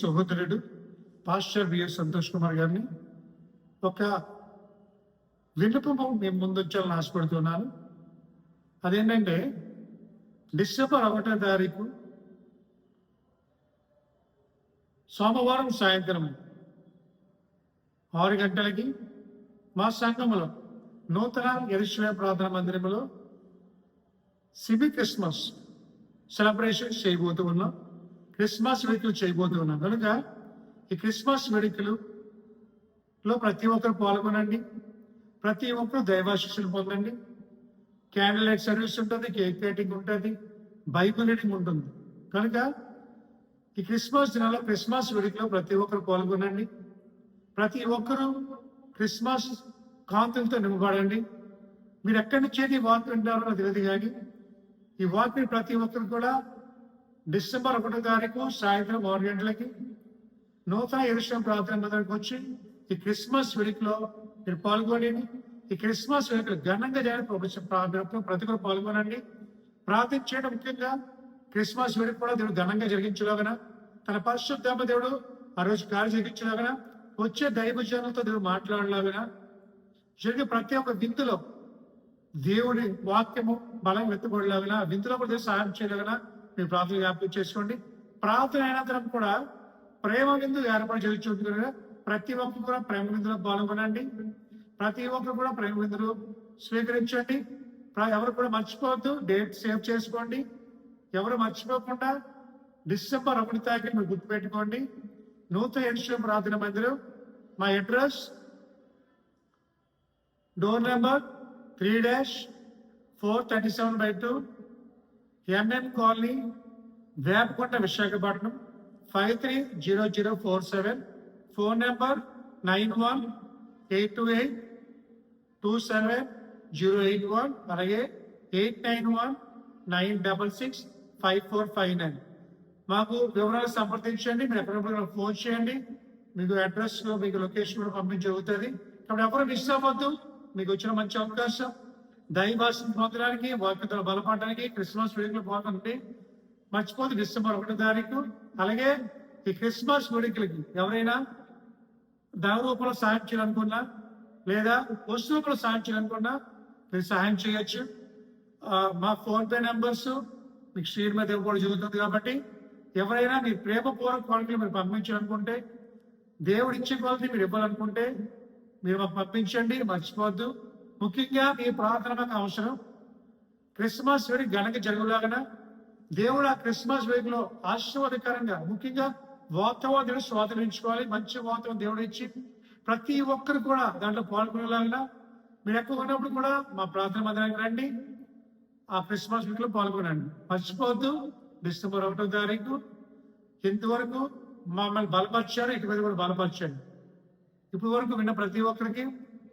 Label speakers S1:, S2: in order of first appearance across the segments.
S1: సహోదరుడు pastor BS Santosh Kumar గారిని ఒక విన్నపము మేము ముందుంచాలని ఆశపడుతున్నాను. అదేంటంటే డిసెంబర్ 1వ తారీఖు సోమవారం సాయంత్రం 6 గంటలకి మా సంఘములో నూతన యెరూషలేము ప్రార్థనా మందిరంలో సిబి క్రిస్మస్ సెలబ్రేషన్ చేయబోతూ ఉన్నాం. క్రిస్మస్ వేడుకలు చేయబోతూ ఉన్నాం కనుక ఈ క్రిస్మస్ వేడుకలలో ప్రతి ఒక్కరు పాల్గొనండి. ప్రతి ఒక్కరు దైవాశీస్సులు పొందండి. క్యాండిల్ లైట్ సర్వీస్ ఉంటుంది, కేక్ కటింగ్ ఉంటుంది, బైబిల్ రీడింగ్ ఉంటుంది. కనుక ఈ క్రిస్మస్ దినాల్లో క్రిస్మస్ వేడుకలో ప్రతి ఒక్కరు పాల్గొనండి. ప్రతి ఒక్కరూ క్రిస్మస్ కాంతులతో నింపబడండి. మీరు ఎక్కడి నుంచి ఈ వార్త వింటారో నాకు తెలియదు, కానీ ఈ వార్తని ప్రతి ఒక్కరు కూడా డిసెంబర్ 1వ తారీఖు సాయంత్రం 6 గంటలకి నూతన యెరూషలేము ప్రార్థనా మందిరానికి వచ్చి ఈ క్రిస్మస్ వేడుకలో మీరు పాల్గొని ఈ క్రిస్మస్ వేడుకలు ఘనంగా జరిగిన ప్రతి ఒక్కరు పాల్గొనండి. ప్రార్థించడం ముఖ్యంగా క్రిస్మస్ వేడుక కూడా దేవుడు ఘనంగా జరిగించలాగన, తన పరిశుద్ధాత్మ దేవుడు ఆ రోజు కార్యం జరిగించలాగన, వచ్చే దైవజనులతో దేవుడు మాట్లాడలాగన, జరిగే ప్రతి ఒక్క విందులో దేవుడి వాక్యము బలం ఎత్తుబడిలాగన, విందులో కూడా దేవుడు సహాయం చేయలాగన మీరు ప్రార్థన జ్ఞాపకం చేసుకోండి. ప్రార్థన అయినంతరం కూడా ప్రేమ విందు ఏర్పాటు చేయించుకుంటున్నారు. ప్రతి ఒక్కరు కూడా ప్రేమ విందులో పాల్గొనండి. ప్రతి ఒక్కరు కూడా ప్రేమ విందులు స్వీకరించండి. ఎవరు కూడా మర్చిపోవద్దు, డేట్ సేవ్ చేసుకోండి. ఎవరు మర్చిపోకుండా డిసెంబర్ 1వ తారీఖు మీరు గుర్తుపెట్టుకోండి. నూతన యెరూషలేము ప్రార్థనా మందిరం. మా address door number 3-437/2 MM colony, Vepakonda, Visakhapatnam 530047. Phone number 9182827081, అలాగే 8919665459. మాకు వివరాలు సంప్రదించండి. మీరు ఎక్కడెప్పుడు ఫోన్ చేయండి. మీకు అడ్రస్, మీకు లొకేషన్ కూడా పంపించగలుగుతుంది. కాబట్టి ఎవరు మిస్ అవ్వద్దు. మీకు వచ్చిన మంచి అవకాశం దైవాసం పొందడానికి, వాక్యతను బలపడడానికి క్రిస్మస్ వేడుకలు పాల్గొంటే మర్చిపోదు. డిసెంబర్ 1వ తారీఖు. అలాగే ఈ క్రిస్మస్ వేడుకలకి ఎవరైనా ధన రూపంలో సాయం చేయాలనుకున్నా లేదా వస్తు రూపంలో సాయం చేయాలనుకున్నా మీరు సహాయం చేయొచ్చు. మా ఫోన్పే నెంబర్స్ మీకు స్క్రీన్ మీద ఇవ్వడం జరుగుతుంది. కాబట్టి ఎవరైనా మీ ప్రేమపూర్వక కానుకలు మీరు పంపించాలనుకుంటే, దేవుడు ఇచ్చే కొలది మీరు ఇవ్వాలనుకుంటే మీరు మాకు పంపించండి. మర్చిపోవద్దు. ముఖ్యంగా మీ ప్రార్థన మాకు అవసరం. క్రిస్మస్ వేడుక ఘనంగా జరుగులాగన దేవుడు ఆ క్రిస్మస్ వేడుకలో ఆశీర్వాదకరంగా ముఖ్యంగా వాతావరణం స్వాధీనించుకోవాలి. మంచి వాతావరణం దేవుడు ఇచ్చి ప్రతి ఒక్కరు కూడా దాంట్లో పాల్గొనేలాగా మీరు ఎక్కువ ఉన్నప్పుడు కూడా మా ప్రార్థన మందిరానికి రండి. ఆ క్రిస్మస్ వేడుకలో పాల్గొనండి. మర్చిపోవద్దు. డిసెంబర్ 1వ తారీఖు. ఇంతవరకు మమ్మల్ని బలపరిచారు, ఇటు మీద కూడా బలపరచండి. ఇప్పటి వరకు విన్న ప్రతి ఒక్కరికి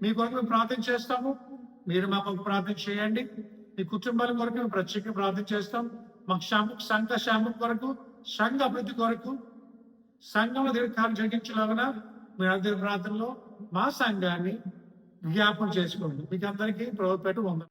S1: మీ కొరకు మేము ప్రార్థన చేస్తాము. మీరు మా కొరకు ప్రార్థన చేయండి. మీ కుటుంబాల కొరకు మేము ప్రత్యేకంగా ప్రార్థన చేస్తాం. మాకు సంఘ క్షేమం కొరకు, సంఘ అభివృద్ధి కొరకు, సంఘంలో దేవుడి కార్యం జరిగించలాగన మీ అందరి ప్రార్థనలో మా సంఘాన్ని జ్ఞాపకం చేసుకోండి. మీకు అందరికీ ప్రభుపేట ఉంది.